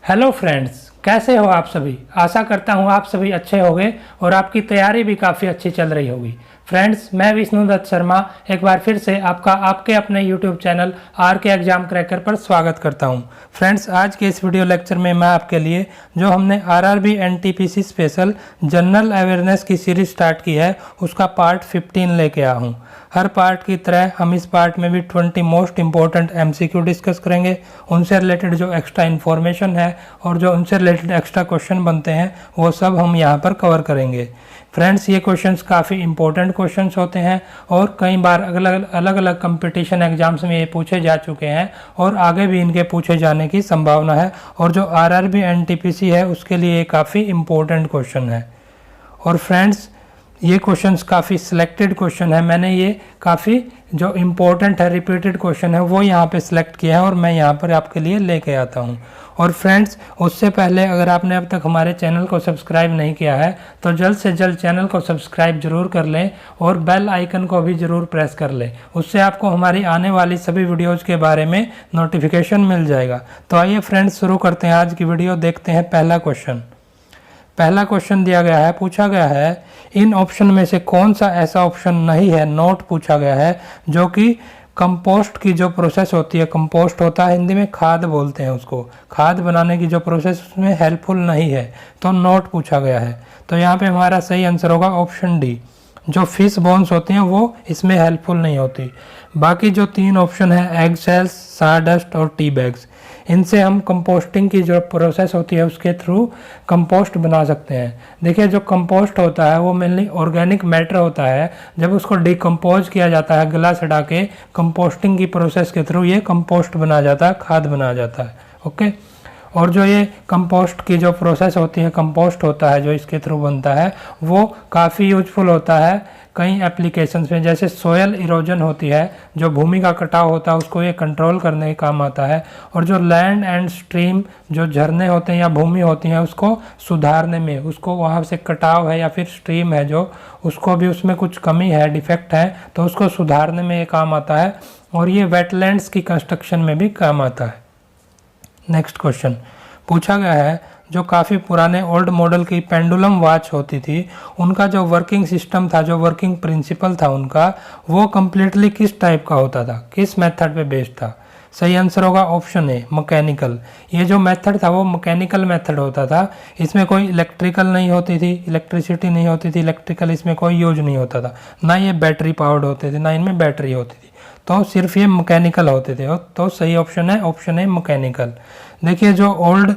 Hello friends, कैसे हो आप सभी। आशा करता हूँ आप सभी अच्छे होंगे और आपकी तैयारी भी काफ़ी अच्छी चल रही होगी। फ्रेंड्स, मैं विष्णुदत्त शर्मा एक बार फिर से आपके अपने YouTube channel RK exam cracker पर स्वागत करता हूँ। फ्रेंड्स, आज के इस वीडियो लेक्चर में मैं आपके लिए जो हमने RRB NTPC special general awareness की सीरीज स्टार्ट की है उसका पार्ट 15 लेके आया हूँ। हर पार्ट की तरह हम इस पार्ट में भी 20 मोस्ट इंपॉर्टेंट MCQ डिस्कस करेंगे। उनसे रिलेटेड जो एक्स्ट्रा इन्फॉर्मेशन है और जो उनसे रिलेटेड एक्स्ट्रा क्वेश्चन बनते हैं वो सब हम यहाँ पर कवर करेंगे। फ्रेंड्स, ये क्वेश्चंस काफ़ी इंपॉर्टेंट क्वेश्चंस होते हैं और कई बार अलग अलग कंपटीशन एग्जाम्स में ये पूछे जा चुके हैं और आगे भी इनके पूछे जाने की संभावना है। और जो RRB NTPC है उसके लिए ये काफ़ी इंपॉर्टेंट क्वेश्चन है। और फ्रेंड्स, ये क्वेश्चंस काफ़ी सिलेक्टेड क्वेश्चन है। मैंने ये काफ़ी जो इम्पोर्टेंट है रिपीटेड क्वेश्चन है वो यहाँ पे सिलेक्ट किया है और मैं यहाँ पर आपके लिए लेके आता हूँ। और फ्रेंड्स, उससे पहले अगर आपने अब तक हमारे चैनल को सब्सक्राइब नहीं किया है तो जल्द से जल्द चैनल को सब्सक्राइब जरूर कर लें और बेल आइकन को भी ज़रूर प्रेस कर लें। उससे आपको हमारी आने वाली सभी वीडियोज़ के बारे में नोटिफिकेशन मिल जाएगा। तो आइए फ्रेंड्स, शुरू करते हैं आज की वीडियो। देखते हैं पहला क्वेश्चन दिया गया है, पूछा गया है इन ऑप्शन में से कौन सा ऐसा ऑप्शन नहीं है, नोट पूछा गया है, जो कि कंपोस्ट की जो प्रोसेस होती है, कंपोस्ट होता है हिंदी में खाद बोलते हैं उसको, खाद बनाने की जो प्रोसेस उसमें हेल्पफुल नहीं है, तो नोट पूछा गया है। तो यहाँ पे हमारा सही आंसर होगा ऑप्शन डी, जो फिश बोन्स होती हैं वो इसमें हेल्पफुल नहीं होती। बाकी जो तीन ऑप्शन है एग सेल्स, सारडस्ट और टी बैग्स, इनसे हम कंपोस्टिंग की जो प्रोसेस होती है उसके थ्रू कंपोस्ट बना सकते हैं। देखिए, जो कंपोस्ट होता है वो मेनली ऑर्गेनिक मैटर होता है। जब उसको डिकम्पोज किया जाता है गला सड़ा के, कंपोस्टिंग की प्रोसेस के थ्रू ये कंपोस्ट बना जाता है, खाद बना जाता है। ओके, और जो ये कंपोस्ट की जो प्रोसेस होती है, कंपोस्ट होता है जो इसके थ्रू बनता है, वो काफ़ी यूजफुल होता है कई एप्लीकेशंस में। जैसे सोयल इरोजन होती है, जो भूमि का कटाव होता है उसको ये कंट्रोल करने के काम आता है। और जो लैंड एंड स्ट्रीम, जो झरने होते हैं या भूमि होती हैं उसको सुधारने में, उसको वहाँ से कटाव है या फिर स्ट्रीम है जो उसको भी उसमें कुछ कमी है, डिफेक्ट है, तो उसको सुधारने में ये काम आता है। और ये वेटलैंड्स की कंस्ट्रक्शन में भी काम आता है। नेक्स्ट क्वेश्चन पूछा गया है, जो काफ़ी पुराने ओल्ड मॉडल की पेंडुलम वॉच होती थी उनका जो वर्किंग सिस्टम था, जो वर्किंग प्रिंसिपल था उनका, वो कम्प्लीटली किस टाइप का होता था, किस मेथड पे बेस्ड था। सही आंसर होगा ऑप्शन ए, मैकेनिकल। ये जो मेथड था वो मैकेनिकल मेथड होता था। इसमें कोई इलेक्ट्रिकल नहीं होती थी, इलेक्ट्रिसिटी नहीं होती थी, इलेक्ट्रिकल इसमें कोई यूज नहीं होता था, ना ये बैटरी पावर्ड होते थे, ना इनमें बैटरी होती थी, तो सिर्फ ये मैकेनिकल होते थे। तो सही ऑप्शन है ऑप्शन ए, मैकेनिकल। देखिए, जो ओल्ड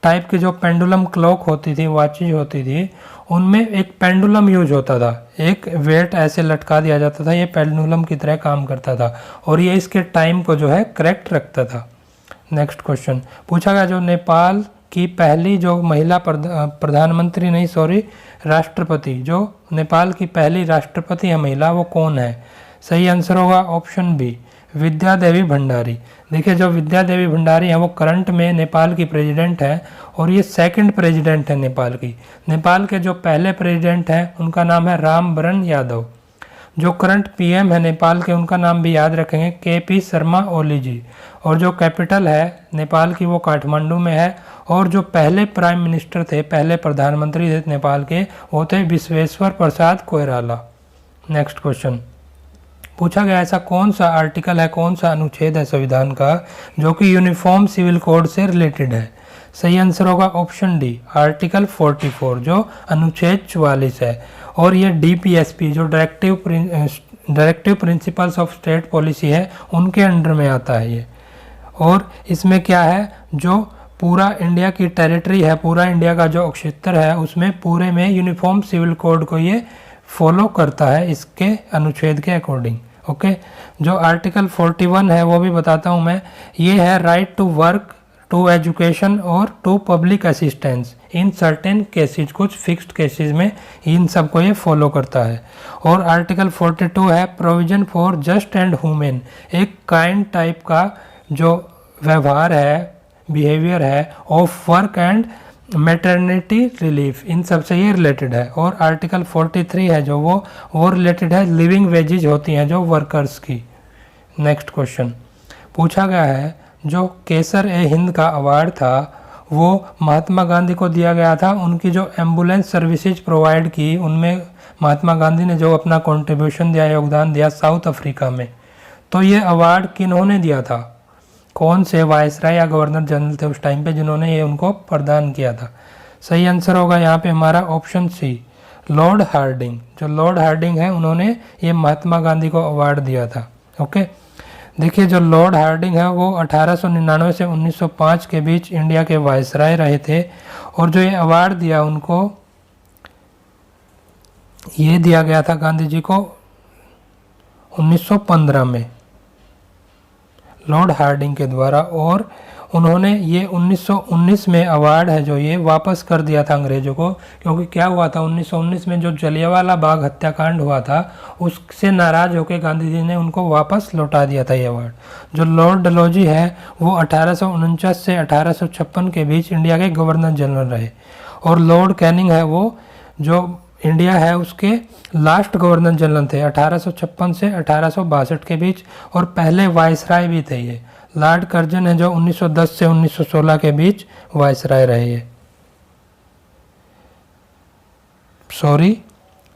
टाइप की जो पेंडुलम क्लॉक होती थी, वॉचेज होती थी, उनमें एक पेंडुलम यूज होता था, एक वेट ऐसे लटका दिया जाता था, ये पेंडुलम की तरह काम करता था और ये इसके टाइम को जो है करेक्ट रखता था। नेक्स्ट क्वेश्चन पूछा गया, जो नेपाल की पहली जो महिला प्रधानमंत्री नहीं सॉरी राष्ट्रपति, जो नेपाल की पहली राष्ट्रपति है महिला, वो कौन है। सही आंसर होगा ऑप्शन बी, विद्या देवी भंडारी। देखिए, जो विद्या देवी भंडारी हैं वो करंट में नेपाल की प्रेसिडेंट है और ये सेकंड प्रेसिडेंट है नेपाल की। नेपाल के जो पहले प्रेसिडेंट हैं उनका नाम है रामवरण यादव। जो करंट PM है नेपाल के उनका नाम भी याद रखेंगे, KP शर्मा ओली जी। और जो कैपिटल है नेपाल की वो काठमांडू में है। और जो पहले प्राइम मिनिस्टर थे, पहले प्रधानमंत्री थे नेपाल के, वो थे विश्वेश्वर प्रसाद कोइराला। नेक्स्ट क्वेश्चन पूछा गया, ऐसा कौन सा आर्टिकल है, कौन सा अनुच्छेद है संविधान का जो कि यूनिफॉर्म सिविल कोड से रिलेटेड है। सही आंसर होगा ऑप्शन डी, आर्टिकल 44, जो अनुच्छेद 44 है। और ये DPSP, जो directive principles of state policy है, उनके अंडर में आता है ये। और इसमें क्या है, जो पूरा इंडिया की टेरिटरी है, पूरा इंडिया का जो क्षेत्र है, उसमें पूरे में यूनिफॉर्म सिविल कोड को ये फॉलो करता है, इसके अनुच्छेद के अकॉर्डिंग। ओके, जो आर्टिकल 41 है वो भी बताता हूँ मैं। ये है right to work, to education और to public assistance in certain cases, कुछ फिक्स्ड केसेज में इन सबको ये फॉलो करता है। और आर्टिकल 42 है provision for just and human, एक काइंड टाइप का जो व्यवहार है, बिहेवियर है of work and maternity relief, इन सब से ये रिलेटेड है। और आर्टिकल 43 है जो वो रिलेटेड है लिविंग वेजेज होती हैं जो वर्कर्स की। नेक्स्ट क्वेश्चन पूछा गया है, जो केसर ए हिंद का अवार्ड था वो महात्मा गांधी को दिया गया था। उनकी जो एम्बुलेंस सर्विसेज प्रोवाइड की उनमें महात्मा गांधी ने जो अपना कंट्रीब्यूशन दिया, योगदान दिया साउथ अफ्रीका में। तो ये अवार्ड किन्होंने दिया था, कौन से वायसराय या गवर्नर जनरल थे उस टाइम पे जिन्होंने ये उनको प्रदान किया था? सही आंसर होगा यहाँ पे हमारा ऑप्शन सी, लॉर्ड हार्डिंग। जो लॉर्ड हार्डिंग है उन्होंने ये महात्मा गांधी को अवार्ड दिया था। ओके, देखिए जो लॉर्ड हार्डिंग है वो 1899 से 1905 के बीच इंडिया के वायसराय रहे थे, और जो ये अवार्ड दिया उनको, ये दिया गया था गांधी जी को 1915 में लॉर्ड हार्डिंग के द्वारा, और उन्होंने ये 1919 में अवार्ड है जो ये वापस कर दिया था अंग्रेज़ों को। क्योंकि क्या हुआ था 1919 में जो जलियांवाला बाग हत्याकांड हुआ था उससे नाराज़ होकर गांधी जी ने उनको वापस लौटा दिया था ये अवार्ड। जो लॉर्ड डलहौजी है वो 1849 से 1856 के बीच इंडिया के गवर्नर जनरल रहे, और लॉर्ड कैनिंग है वो जो इंडिया है उसके लास्ट गवर्नर जनरल थे 1856 से 1862 के बीच, और पहले वायसराय भी थे ये। लॉर्ड कर्जन है जो 1910 से 1916 के बीच वायसराय रहे ये। सॉरी,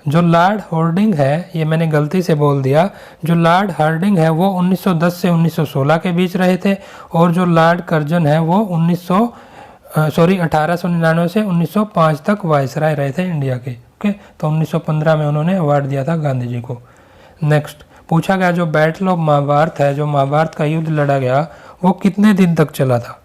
जो लॉर्ड हार्डिंग है, ये मैंने गलती से बोल दिया, जो लॉर्ड हार्डिंग है वो 1910 से 1916 के बीच रहे थे, और जो लॉर्ड कर्जन है वो 1899 से 1905 तक वायसराय रहे थे इंडिया के। ओके, तो 1915 में उन्होंने अवार्ड दिया था गांधी जी को। नेक्स्ट पूछा गया जो बैटल ऑफ महाभारत है, जो महाभारत का युद्ध लड़ा गया वो कितने दिन तक चला था?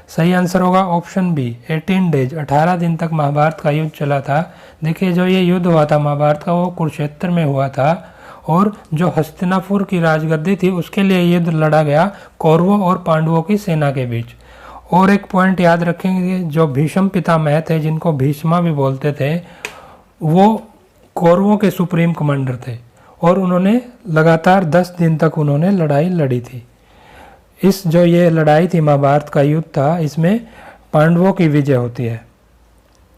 सही आंसर होगा ऑप्शन बी, 18 डेज, 18 दिन तक महाभारत का युद्ध चला था। देखिए जो ये युद्ध हुआ था महाभारत का वो कुरुक्षेत्र में हुआ था, और जो हस्तिनापुर की राजगद्दी थी उसके लिए युद्ध लड़ा गया कौरवों और पांडवों की सेना के बीच। और एक पॉइंट याद रखेंगे, जो भीष्म पितामह थे जिनको भीष्मा भी बोलते थे, वो कौरवों के सुप्रीम कमांडर थे, और उन्होंने लगातार 10 दिन तक उन्होंने लड़ाई लड़ी थी। इस जो ये लड़ाई थी महाभारत का युद्ध था, इसमें पांडवों की विजय होती है।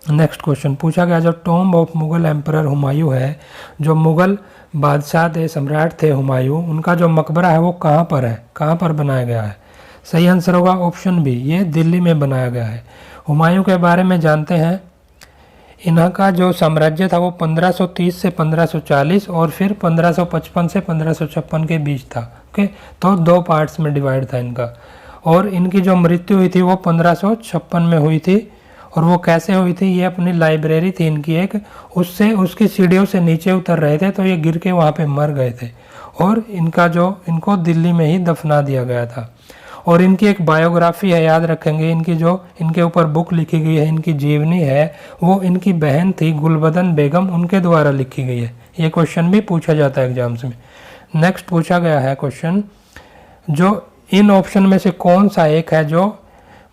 नेक्स्ट क्वेश्चन पूछा गया जो tomb of Mughal emperor Humayun है, जो मुगल बादशाह थे, सम्राट थे हुमायूं, उनका जो मकबरा है वो कहाँ पर है, कहाँ पर बनाया गया है? सही आंसर होगा ऑप्शन बी, ये दिल्ली में बनाया गया है। हुमायूं के बारे में जानते हैं, इन्हीं का जो साम्राज्य था वो 1530 से 1540 और फिर 1555 से 1556 के बीच था। ओके, तो 2 पार्ट्स में डिवाइड था इनका, और इनकी जो मृत्यु हुई थी वो 1556 में हुई थी। और वो कैसे हुई थी, ये अपनी लाइब्रेरी थी इनकी एक, उससे उसकी सीढ़ियों से नीचे उतर रहे थे तो ये गिर के वहाँ पे मर गए थे, और इनको दिल्ली में ही दफना दिया गया था। और इनकी एक बायोग्राफी है, याद रखेंगे, इनकी जो इनके ऊपर बुक लिखी गई है, इनकी जीवनी है, वो इनकी बहन थी गुलबदन बेगम, उनके द्वारा लिखी गई है। ये क्वेश्चन भी पूछा जाता है एग्जाम्स में। नेक्स्ट पूछा गया है क्वेश्चन, जो इन ऑप्शन में से कौन सा एक है जो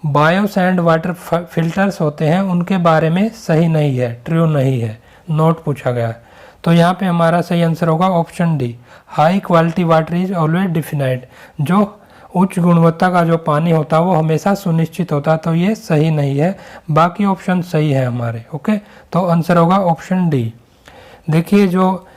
बायो सैंड वाटर फिल्टर्स होते हैं उनके बारे में सही नहीं है, ट्रू नहीं है, नोट पूछा गया है। तो यहाँ पे हमारा सही आंसर होगा option D, high quality water is always defined. जो उच्च गुणवत्ता का जो पानी होता है वो हमेशा सुनिश्चित होता है, तो ये सही नहीं है। बाकी ऑप्शन सही है हमारे। ओके, तो आंसर होगा ऑप्शन डी। देखिए जो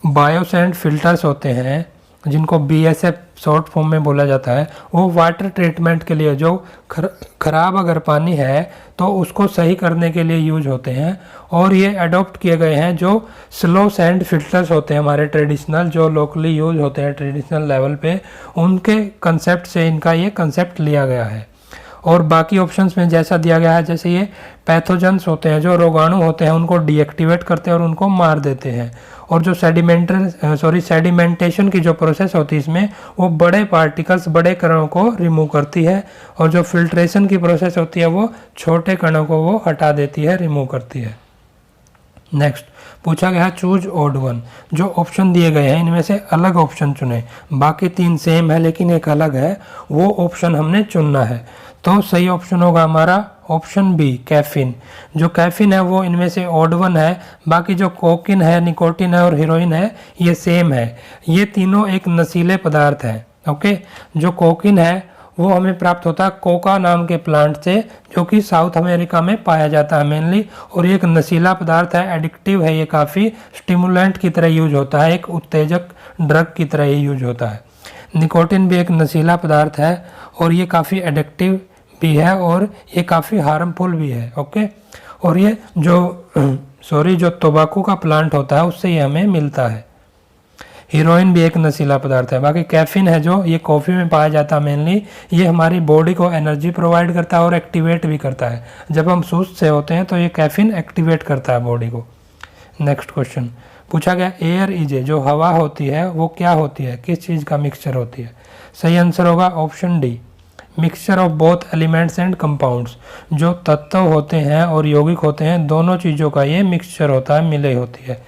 बायोसैंड फिल्टर्स होते हैं जिनको BSF शॉर्ट फॉर्म में बोला जाता है, वो वाटर ट्रीटमेंट के लिए, जो खराब अगर पानी है तो उसको सही करने के लिए यूज होते हैं। और ये अडॉप्ट किए गए हैं जो स्लो सैंड फिल्टर्स होते हैं हमारे ट्रेडिशनल, जो लोकली यूज होते हैं ट्रेडिशनल लेवल पे, उनके कंसेप्ट से इनका ये कंसेप्ट लिया गया है। और बाकी ऑप्शंस में जैसा दिया गया है, जैसे ये पैथोजेंस होते हैं, जो रोगाणु होते हैं, उनको डीएक्टिवेट करते हैं और उनको मार देते हैं। और जो सेडिमेंटेशन की जो प्रोसेस होती है इसमें, वो बड़े पार्टिकल्स, बड़े कणों को रिमूव करती है, और जो फिल्ट्रेशन की प्रोसेस होती है वो छोटे कणों को वो हटा देती है, रिमूव करती है। नेक्स्ट पूछा गया चूज ऑड वन, जो ऑप्शन दिए गए हैं इनमें से अलग ऑप्शन चुने। बाकी 3 सेम है लेकिन एक अलग है, वो ऑप्शन हमने चुनना है। तो सही ऑप्शन होगा हमारा ऑप्शन बी, कैफीन। जो कैफीन है वो इनमें से ऑड वन है, बाकी जो कोकिन है, निकोटिन है और हीरोइन है ये सेम है। ये तीनों एक नशीले पदार्थ हैं। ओके, जो कोकिन है वो हमें प्राप्त होता है कोका नाम के प्लांट से, जो कि साउथ अमेरिका में पाया जाता है मेनली, और ये एक नशीला पदार्थ है, एडिक्टिव है, ये काफ़ी स्टिमुलेंट की तरह यूज होता है, एक उत्तेजक ड्रग की तरह ही यूज होता है। निकोटिन भी एक नशीला पदार्थ है और ये काफ़ी एडिक्टिव भी है और ये काफ़ी हार्मफुल भी है। ओके, और ये जो तंबाकू का प्लांट होता है उससे ये हमें मिलता है। हीरोइन भी एक नशीला पदार्थ है। बाकी कैफीन है जो ये कॉफ़ी में पाया जाता है मेनली, ये हमारी बॉडी को एनर्जी प्रोवाइड करता है और एक्टिवेट भी करता है। जब हम सुस्त से होते हैं तो ये कैफीन एक्टिवेट करता है बॉडी को। नेक्स्ट क्वेश्चन पूछा गया, एयर इज जो हवा होती है वो क्या होती है, किस चीज़ का मिक्सचर होती है। सही आंसर होगा option D, mixture of both elements and compounds. जो तत्व होते हैं और यौगिक होते हैं दोनों चीज़ों का ये मिक्सचर होता है, मिले होती है।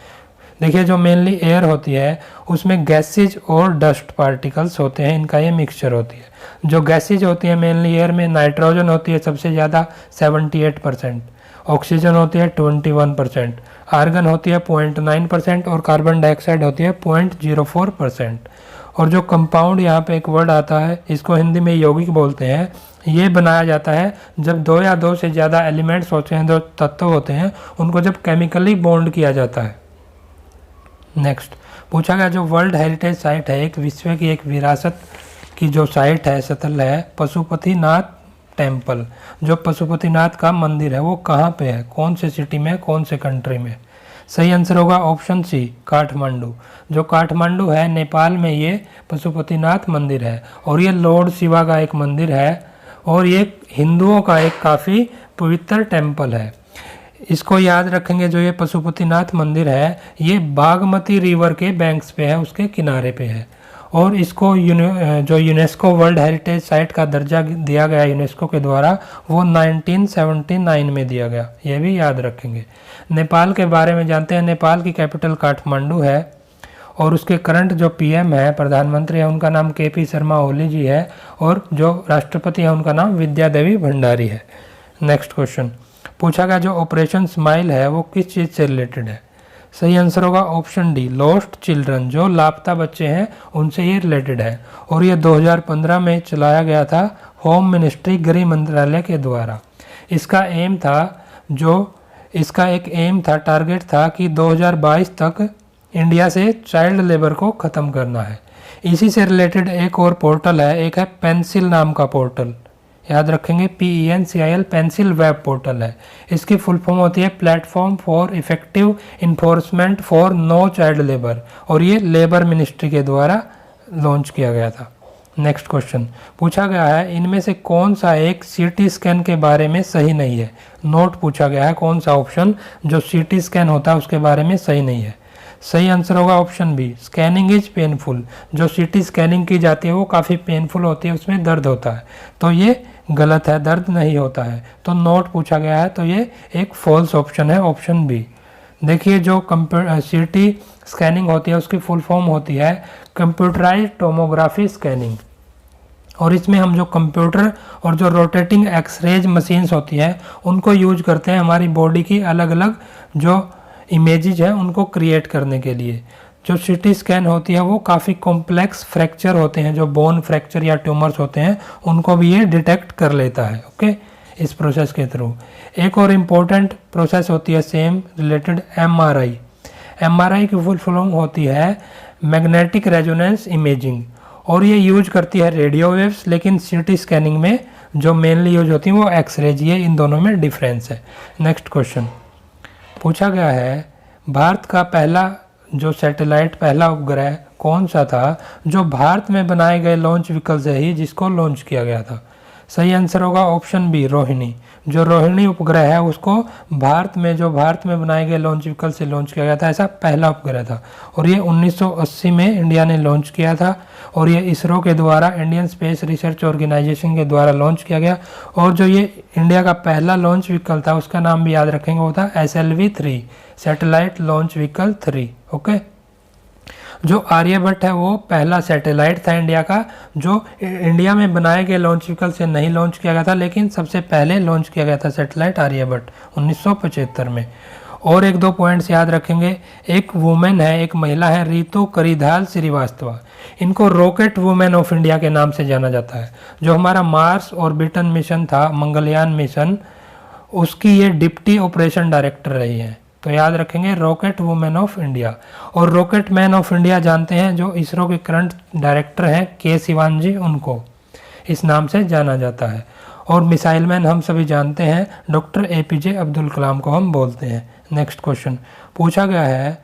देखिए जो मेनली एयर होती है उसमें गैसेज और डस्ट पार्टिकल्स होते हैं, इनका ये मिक्सचर होती है। जो गैसेज होती है मेनली एयर में नाइट्रोजन होती है सबसे ज़्यादा 78%, ऑक्सीजन होती है 21%, आर्गन होती है 0.9% और कार्बन डाइऑक्साइड होती है 0.04%। और जो कंपाउंड यहाँ पे एक वर्ड आता है इसको हिंदी में यौगिक बोलते हैं, ये बनाया जाता है जब दो या दो से ज़्यादा एलिमेंट्स होते हैं, जो तत्व होते हैं, उनको जब केमिकली बॉन्ड किया जाता है। नेक्स्ट पूछा गया, जो वर्ल्ड हेरिटेज साइट है, एक विश्व की एक विरासत की जो साइट है, स्थल है, पशुपतिनाथ टेम्पल। जो पशुपतिनाथ का मंदिर है वो कहाँ पे है, कौन से सिटी में, कौन से कंट्री में। सही आंसर होगा ऑप्शन सी, काठमांडू। जो काठमांडू है नेपाल में ये पशुपतिनाथ मंदिर है और ये लॉर्ड शिवा का एक मंदिर है और ये हिंदुओं का एक काफ़ी पवित्र टेम्पल है। इसको याद रखेंगे, जो ये पशुपतिनाथ मंदिर है ये बागमती रिवर के बैंक्स पे है, उसके किनारे पे है और इसको जो यूनेस्को वर्ल्ड हेरिटेज साइट का दर्जा दिया गया यूनेस्को के द्वारा वो 1979 में दिया गया, ये भी याद रखेंगे। नेपाल के बारे में जानते हैं, नेपाल की कैपिटल काठमांडू है और उसके करंट जो पीएम है, प्रधानमंत्री है, उनका नाम केपी शर्मा ओली जी है और जो राष्ट्रपति है उनका नाम विद्या देवी भंडारी है। नेक्स्ट क्वेश्चन पूछा गया, जो ऑपरेशन स्माइल है वो किस चीज़ से रिलेटेड है। सही आंसर होगा ऑप्शन डी, लॉस्ट चिल्ड्रन। जो लापता बच्चे हैं उनसे ये रिलेटेड है और ये 2015 में चलाया गया था होम मिनिस्ट्री, गृह मंत्रालय के द्वारा। इसका एक एम था, टारगेट था कि 2022 तक इंडिया से चाइल्ड लेबर को ख़त्म करना है। इसी से रिलेटेड एक और पोर्टल है, एक है पेंसिल नाम का पोर्टल, याद रखेंगे, PENCIL, पेंसिल वेब पोर्टल है। इसकी फुल फॉर्म होती है platform for effective enforcement for no child labour और ये लेबर मिनिस्ट्री के द्वारा लॉन्च किया गया था। नेक्स्ट क्वेश्चन पूछा गया है, इनमें से कौन सा एक CT स्कैन के बारे में सही नहीं है। नोट पूछा गया है कौन सा ऑप्शन जो CT स्कैन होता है उसके बारे में सही नहीं है। सही आंसर होगा option B, scanning is painful. जो CT स्कैनिंग की जाती है वो काफ़ी पेनफुल होती है, उसमें दर्द होता है, तो ये गलत है, दर्द नहीं होता है। तो नोट पूछा गया है, तो ये एक फॉल्स ऑप्शन है, ऑप्शन बी। देखिए जो CT स्कैनिंग होती है उसकी फुल फॉर्म होती है कंप्यूटराइज्ड टोमोग्राफी स्कैनिंग और इसमें हम जो कंप्यूटर और जो रोटेटिंग एक्सरेज मशीन्स होती हैं उनको यूज करते हैं हमारी बॉडी की अलग अलग जो इमेजेस हैं उनको क्रिएट करने के लिए। जो CT स्कैन होती है वो काफ़ी कॉम्प्लेक्स फ्रैक्चर होते हैं, जो बोन फ्रैक्चर या ट्यूमर्स होते हैं उनको भी ये डिटेक्ट कर लेता है। ओके, इस प्रोसेस के थ्रू। एक और इम्पोर्टेंट प्रोसेस होती है सेम रिलेटेड, MRI की फुल फॉर्म होती है मैग्नेटिक रेजोनेंस इमेजिंग और ये यूज करती है रेडियो वेव्स, लेकिन CT स्कैनिंग में जो मेनली यूज होती है वो एक्सरेज। ये इन दोनों में डिफरेंस है। नेक्स्ट क्वेश्चन पूछा गया है, भारत का पहला जो सैटेलाइट, पहला उपग्रह कौन सा था जो भारत में बनाए गए लॉन्च व्हीकल से ही जिसको लॉन्च किया गया था। सही आंसर होगा ऑप्शन बी, रोहिणी। जो रोहिणी उपग्रह है उसको भारत में बनाए गए लॉन्च व्हीकल से लॉन्च किया गया था, ऐसा पहला उपग्रह था और ये 1980 में इंडिया ने लॉन्च किया था और ये इसरो के द्वारा, इंडियन स्पेस रिसर्च ऑर्गेनाइजेशन के द्वारा लॉन्च किया गया। और जो ये इंडिया का पहला लॉन्च व्हीकल था उसका नाम भी याद रखेंगे, वो था SLV-3, satellite launch vehicle 3। Okay, जो आर्यभट्ट है वो पहला सैटेलाइट था इंडिया का जो इंडिया में बनाए गए लॉन्च व्हीकल से नहीं लॉन्च किया गया था, लेकिन सबसे पहले लॉन्च किया गया था सैटेलाइट आर्यभट्ट 1975 में। और एक दो पॉइंट्स याद रखेंगे, एक वुमेन है, एक महिला है, रितु करिधाल श्रीवास्तव। इनको रॉकेट वुमेन ऑफ इंडिया के नाम से जाना जाता है। जो हमारा मार्स ऑर्बिटल मिशन था, मंगलयान मिशन, उसकी ये डिप्टी ऑपरेशन डायरेक्टर रही है, तो याद रखेंगे रॉकेट वुमेन ऑफ इंडिया। और रॉकेट मैन ऑफ इंडिया जानते हैं जो इसरो के करंट डायरेक्टर हैं K. शिवान जी, उनको इस नाम से जाना जाता है। और मिसाइल मैन हम सभी जानते हैं डॉक्टर APJ अब्दुल कलाम को हम बोलते हैं। नेक्स्ट क्वेश्चन पूछा गया है,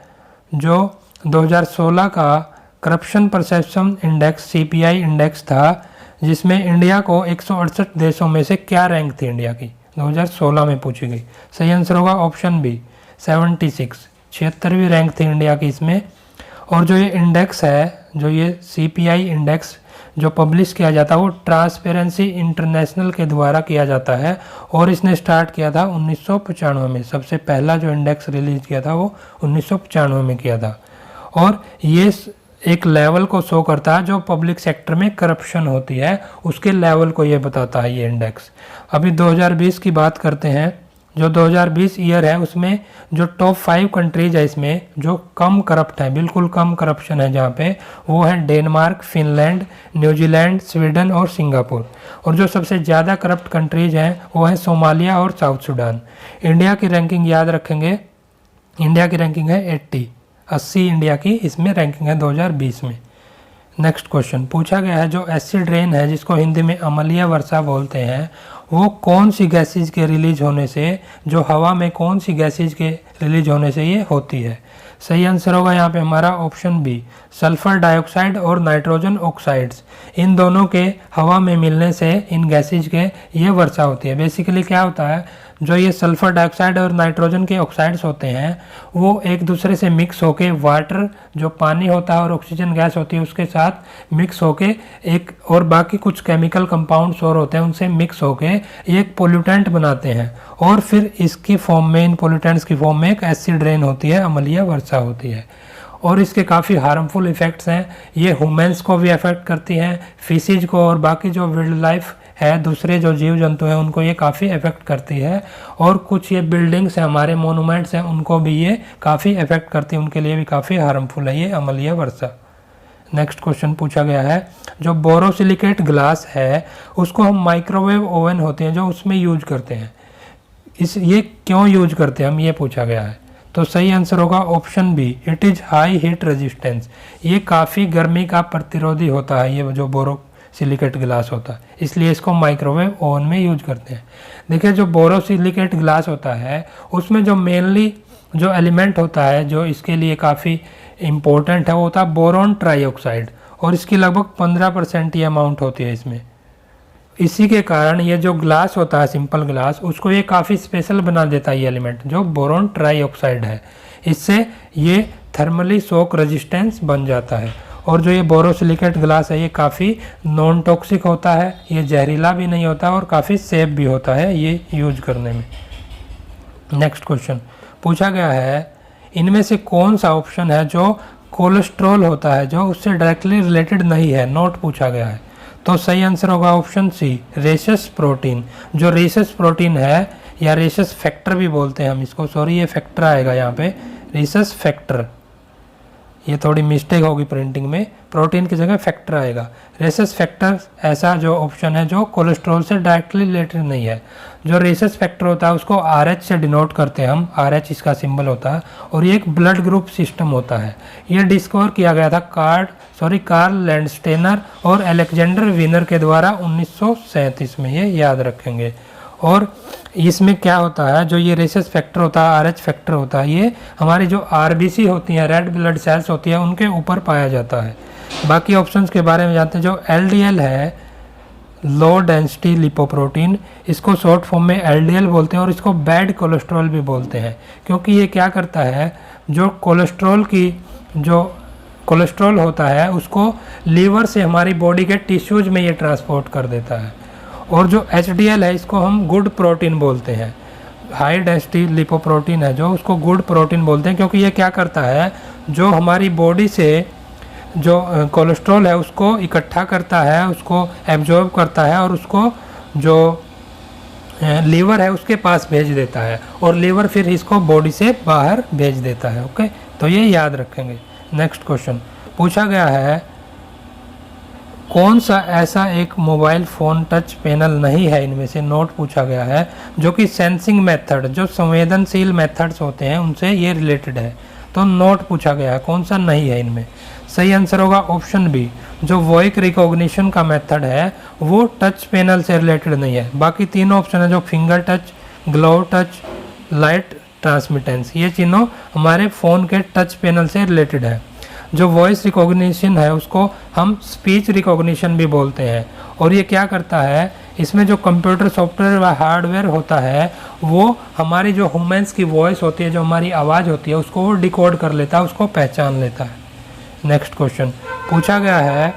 जो 2016 का corruption perception index CPI index था, जिसमें इंडिया को 168 देशों में से क्या रैंक थी इंडिया की, 2016 में पूछी गई। सही आंसर होगा ऑप्शन बी 76, 76वीं रैंक थी इंडिया की इसमें। और जो ये इंडेक्स है, जो ये CPI इंडेक्स जो पब्लिश किया जाता है वो ट्रांसपेरेंसी इंटरनेशनल के द्वारा किया जाता है और इसने स्टार्ट किया था 1995 में। सबसे पहला जो इंडेक्स रिलीज किया था वो 1995 में किया था। और ये एक लेवल को शो करता है जो पब्लिक सेक्टर में करप्शन होती है, उसके लेवल को ये बताता है ये इंडेक्स। अभी 2020 की बात करते हैं। जो 2020 ईयर है उसमें जो टॉप 5 कंट्रीज है इसमें जो कम करप्ट है, बिल्कुल कम करप्शन है जहाँ पे, वो है डेनमार्क, फिनलैंड, न्यूजीलैंड, स्वीडन और सिंगापुर। और जो सबसे ज़्यादा करप्ट कंट्रीज हैं वो है सोमालिया और साउथ सुडान। इंडिया की रैंकिंग याद रखेंगे, इंडिया की रैंकिंग है 80 इंडिया की इसमें रैंकिंग है 2020 में। नेक्स्ट क्वेश्चन पूछा गया है, जो एसिड रेन है जिसको हिंदी में अमलिया वर्षा बोलते हैं, वो कौन सी गैसेज के रिलीज होने से, जो हवा में कौन सी गैसेज के रिलीज होने से ये होती है। सही आंसर होगा यहाँ पे हमारा ऑप्शन बी, सल्फर डाइऑक्साइड और नाइट्रोजन ऑक्साइड्स, इन दोनों के हवा में मिलने से इन गैसेज के ये वर्षा होती है। बेसिकली क्या होता है, जो ये सल्फर डाइऑक्साइड और नाइट्रोजन के ऑक्साइड्स होते हैं वो एक दूसरे से मिक्स होके वाटर, जो पानी होता है और ऑक्सीजन गैस होती है उसके साथ मिक्स होके एक और बाकी कुछ केमिकल कंपाउंड्स और होते हैं उनसे मिक्स होके एक पोल्यूटेंट बनाते हैं और फिर इसकी फॉर्म में, इन पोल्यूटेंट्स की फॉर्म में एक एसिड रेन होती है, अम्लीय वर्षा होती है। और इसके काफ़ी हार्मफुल इफ़ेक्ट्स हैं, ये ह्यूमंस को भी अफेक्ट करती हैं, फिशेज को और बाकी जो वाइल्ड लाइफ है, दूसरे जो जीव जंतु हैं उनको ये काफ़ी अफेक्ट करती है। और कुछ ये बिल्डिंग्स हैं, हमारे मोनूमेंट्स हैं, उनको भी ये काफ़ी अफेक्ट करती है, उनके लिए भी काफ़ी हार्मफुल है ये अम्लीय वर्षा। नेक्स्ट क्वेश्चन पूछा गया है, जो बोरोसिलिकेट ग्लास है उसको हम माइक्रोवेव ओवन होते हैं जो उसमें यूज करते हैं, ये क्यों यूज करते हैं हम, ये पूछा गया है। तो सही आंसर होगा option B, it is high heat resistance, ये काफ़ी गर्मी का प्रतिरोधी होता है ये जो बोरोसिलिकेट ग्लास होता है, इसलिए इसको माइक्रोवेव ओवन में यूज करते हैं। देखिए जो बोरोसिलिकेट ग्लास होता है उसमें जो मेनली जो एलिमेंट होता है जो इसके लिए काफ़ी इम्पोर्टेंट है वो होता है बोरॉन ट्राइऑक्साइड, और इसकी लगभग 15% ये अमाउंट होती है इसमें। इसी के कारण ये जो ग्लास होता है, सिंपल ग्लास, उसको ये काफ़ी स्पेशल बना देता है ये एलिमेंट जो बोरॉन ट्राइऑक्साइड है, इससे ये थर्मली शॉक रेजिस्टेंस बन जाता है। और जो ये बोरोसिलिकेट ग्लास है ये काफ़ी नॉन टॉक्सिक होता है, ये जहरीला भी नहीं होता और काफ़ी सेफ भी होता है ये यूज करने में। नेक्स्ट क्वेश्चन पूछा गया है, इनमें से कौन सा ऑप्शन है जो कोलेस्ट्रॉल होता है जो उससे डायरेक्टली रिलेटेड नहीं है, नोट पूछा गया है। तो सही आंसर होगा ऑप्शन सी, रेसस प्रोटीन। जो रेसस प्रोटीन है या रेसस फैक्टर भी बोलते हैं हम इसको, सॉरी ये फैक्टर आएगा यहाँ पे, रेसस फैक्टर, ये थोड़ी मिस्टेक होगी प्रिंटिंग में, प्रोटीन की जगह फैक्टर आएगा। रेसस फैक्टर ऐसा जो ऑप्शन है जो कोलेस्ट्रॉल से डायरेक्टली रिलेटेड नहीं है। जो रेसस फैक्टर होता है उसको RH से डिनोट करते हैं हम, RH इसका सिंबल होता है, और ये एक ब्लड ग्रुप सिस्टम होता है। ये डिस्कवर किया गया था कार्ल लैंडस्टेनर और अलेक्जेंडर वीनर के द्वारा 1937 में, ये याद रखेंगे। और इसमें क्या होता है, जो ये रेसस फैक्टर होता है, RH फैक्टर होता है, ये हमारी जो RBC होती हैं, रेड ब्लड सेल्स होती है, उनके ऊपर पाया जाता है। बाकी ऑप्शंस के बारे में जानते हैं। जो LDL है, लो डेंसिटी लिपोप्रोटीन, इसको शॉर्ट फॉर्म में LDL बोलते हैं और इसको बैड कोलेस्ट्रॉल भी बोलते हैं, क्योंकि ये क्या करता है, जो कोलेस्ट्रॉल होता है उसको लीवर से हमारी बॉडी के टिश्यूज में ये ट्रांसपोर्ट कर देता है। और जो HDL है इसको हम गुड प्रोटीन बोलते हैं, हाई डेंसिटी लिपोप्रोटीन है जो, उसको गुड प्रोटीन बोलते हैं, क्योंकि ये क्या करता है, जो हमारी बॉडी से जो कोलेस्ट्रॉल है उसको इकट्ठा करता है, उसको एब्जॉर्ब करता है और उसको जो लीवर है उसके पास भेज देता है, और लीवर फिर इसको बॉडी से बाहर भेज देता है। ओके, तो ये याद रखेंगे। नेक्स्ट क्वेश्चन पूछा गया है, कौन सा ऐसा एक मोबाइल फ़ोन टच पैनल नहीं है इनमें से, नोट पूछा गया है, जो कि सेंसिंग मेथड, जो संवेदनशील मेथड्स होते हैं उनसे ये रिलेटेड है। तो नोट पूछा गया है कौन सा नहीं है इनमें। सही आंसर होगा ऑप्शन बी। जो वॉइस रिकॉग्निशन का मेथड है वो टच पैनल से रिलेटेड नहीं है। बाकी तीनों ऑप्शन है जो finger touch, glove touch, light transmittance, ये तीनों हमारे फ़ोन के टच पैनल से रिलेटेड है। जो वॉइस रिकॉग्निशन है उसको हम स्पीच रिकॉग्निशन भी बोलते हैं। और ये क्या करता है, इसमें जो कंप्यूटर सॉफ्टवेयर व हार्डवेयर होता है वो हमारी जो ह्यूमंस की वॉइस होती है, जो हमारी आवाज़ होती है, उसको वो डिकोड कर लेता है, उसको पहचान लेता है। नेक्स्ट क्वेश्चन पूछा गया है,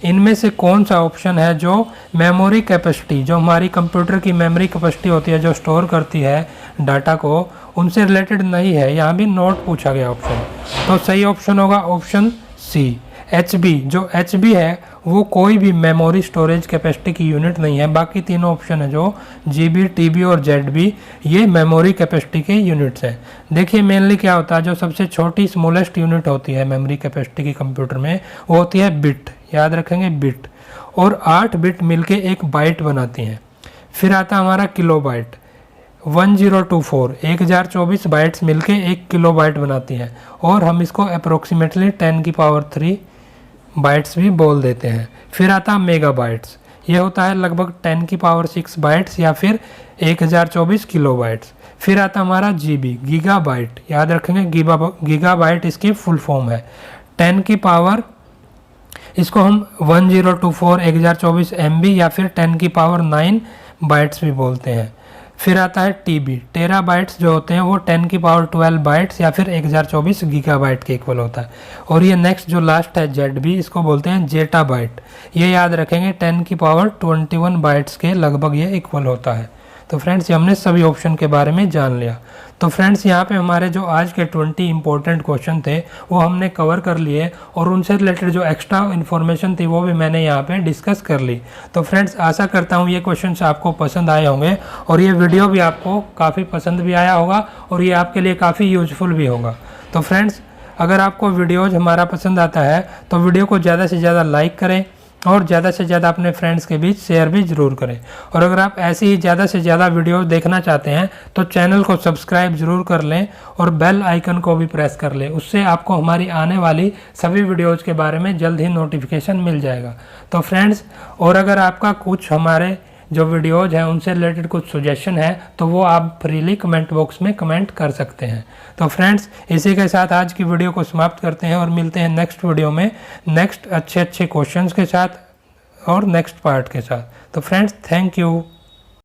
इनमें से कौन सा ऑप्शन है जो मेमोरी कैपेसिटी, जो हमारी कंप्यूटर की मेमोरी कैपेसिटी होती है, जो स्टोर करती है डाटा को, उनसे रिलेटेड नहीं है। यहाँ भी नोट पूछा गया ऑप्शन। तो सही ऑप्शन होगा ऑप्शन सी, HB। जो HB है वो कोई भी मेमोरी स्टोरेज कैपेसिटी की यूनिट नहीं है। बाकी तीनों ऑप्शन है जो GB, TB और ZB, ये मेमोरी कैपेसिटी के यूनिट्स हैं। देखिए मेनली क्या होता है, जो सबसे छोटी स्मॉलेस्ट यूनिट होती है मेमोरी कैपेसिटी की कंप्यूटर में, वो होती है बिट। याद रखेंगे बिट। और 8 बिट मिलके एक बाइट बनाती हैं। फिर आता हमारा किलो बाइट, 1024, 1024 बाइट्स मिलके एक किलो बाइट बनाती हैं। और हम इसको अप्रोक्सीमेटली 10⁻³ बाइट्स भी बोल देते हैं। फिर आता है मेगा बाइट्स, ये होता है लगभग 10⁻6 बाइट्स या फिर 1024 किलो बाइट्स। फिर आता हमारा GB, गीगा बाइट। याद रखेंगे गीगा बाइट इसकी फुल फॉर्म है। 10 की पावर, इसको हम 1024 1024 MB या फिर 10⁻9 बाइट्स भी बोलते हैं। फिर आता है TB, टेरा बाइट्स जो होते हैं वो 10⁻12 बाइट्स या फिर 1024 गीगाबाइट के इक्वल होता है। और ये नेक्स्ट जो लास्ट है ZB, इसको बोलते हैं जेटा बाइट। ये याद रखेंगे 10⁻21 बाइट्स के लगभग ये इक्वल होता है। तो फ्रेंड्स ये हमने सभी ऑप्शन के बारे में जान लिया। तो फ्रेंड्स यहाँ पे हमारे जो आज के 20 इंपॉर्टेंट क्वेश्चन थे वो हमने कवर कर लिए, और उनसे रिलेटेड जो एक्स्ट्रा इन्फॉर्मेशन थी वो भी मैंने यहाँ पे डिस्कस कर ली। तो फ्रेंड्स आशा करता हूँ ये क्वेश्चंस आपको पसंद आए होंगे और ये वीडियो भी आपको काफ़ी पसंद भी आया होगा और ये आपके लिए काफ़ी यूजफुल भी होगा। तो फ्रेंड्स अगर आपको वीडियोज़ हमारा पसंद आता है तो वीडियो को ज़्यादा से ज़्यादा लाइक करें और ज़्यादा से ज़्यादा अपने फ्रेंड्स के बीच शेयर भी ज़रूर करें। और अगर आप ऐसी ही ज़्यादा से ज़्यादा वीडियो देखना चाहते हैं तो चैनल को सब्सक्राइब ज़रूर कर लें और बेल आइकन को भी प्रेस कर लें। उससे आपको हमारी आने वाली सभी वीडियोज़ के बारे में जल्द ही नोटिफिकेशन मिल जाएगा। तो फ्रेंड्स और अगर आपका कुछ हमारे जो वीडियोज़ हैं उनसे रिलेटेड कुछ सजेशन है तो वो आप फ्रीली कमेंट बॉक्स में कमेंट कर सकते हैं। तो फ्रेंड्स इसी के साथ आज की वीडियो को समाप्त करते हैं और मिलते हैं नेक्स्ट वीडियो में नेक्स्ट अच्छे क्वेश्चंस के साथ और नेक्स्ट पार्ट के साथ। तो फ्रेंड्स थैंक यू।